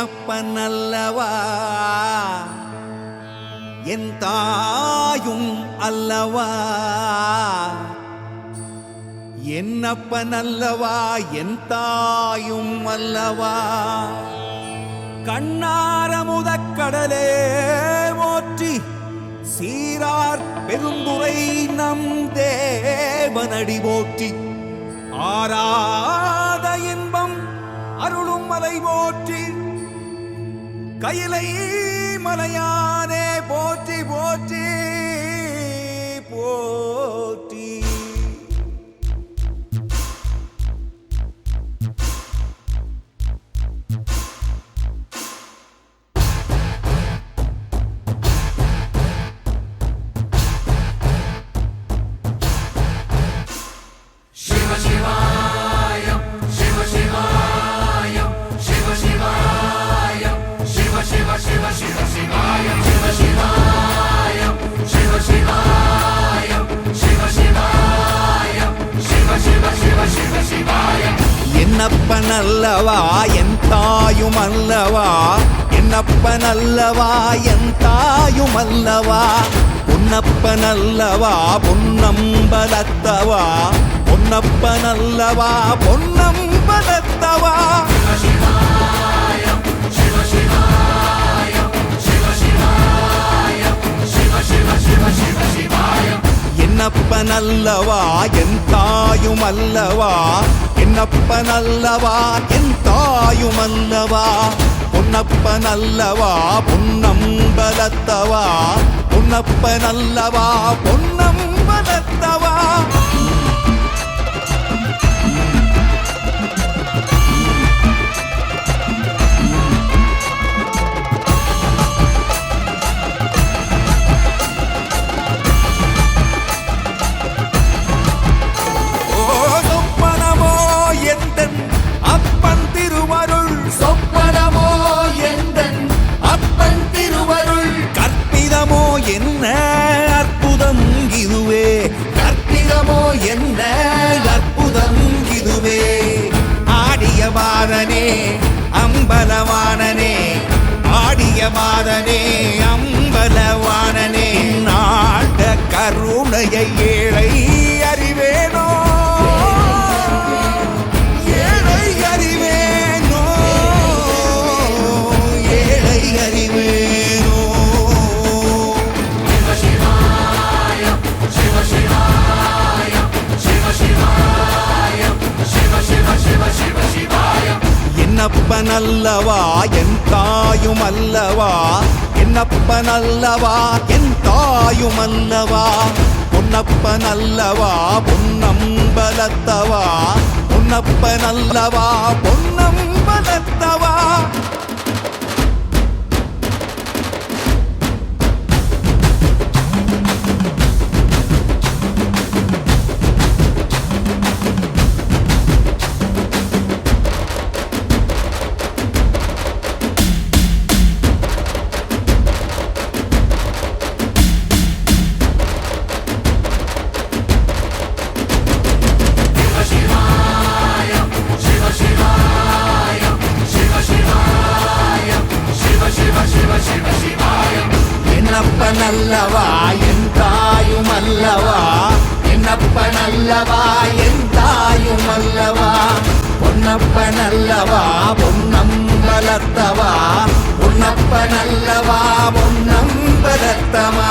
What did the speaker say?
என்னப்பனல்லவா என் தாயும் அல்லவா என்னப்பனல்லவா என் தாயும் அல்லவா கண்ணாரமுதக்கடலே போற்றி சீரார் பெருந்துரை நம் தேவனடி போற்றி ஆராத இன்பம் அருளும் மலை போற்றி கையிலை மலையானே போற்றி போற்றி போற்றி என்னப்பனல்லவா என் தாயும் அல்லவா என்னப்பனல்லவா என் தாயும் அல்லவா பொன்னப்பனல்லவா பொன்னம்பலத்தவா பொன்னப்பனல்லவா பொன்னம்பலத்தவா என்னப்பனல்லவா என் தாயும் அல்லவா என்னப்பனல்லவா என் தாயும் அல்லவா பொன்னப்பனல்லவா பொன்னம்பலத்தவா பொன்னப்பனல்லவா பொன்னம்பலத்தவா என்ன அற்புதம் இதுவே கற்பிதமோ என்ன அற்புதம் இதுவே ஆடிய மாதனே அம்பலவானனே ஆடிய மாதனே அம்பலவானனே நாட கருணையை ஏழை அறிவேனோ ஏழை அறிவேனோ ஏழை அறிவேனோ என்னப்பனல்லவா என் தாயும் அல்லவா என்னப்பனல்லவா என் தாயும் அல்லவா பொன்னப்பனல்லவா பொன்னம்பலத்தவா பொன்னப்பனல்லவா பொன்னம்பலத்தவா என்னப்பனல்லவா என் தாயும் அல்லவா என்னப்பனல்லவா என் தாயும் அல்லவா பொன்னப்பனல்லவா பொன்னம்பலத்தவா பொன்னப்பனல்லவா பொன்னம்பலத்தவா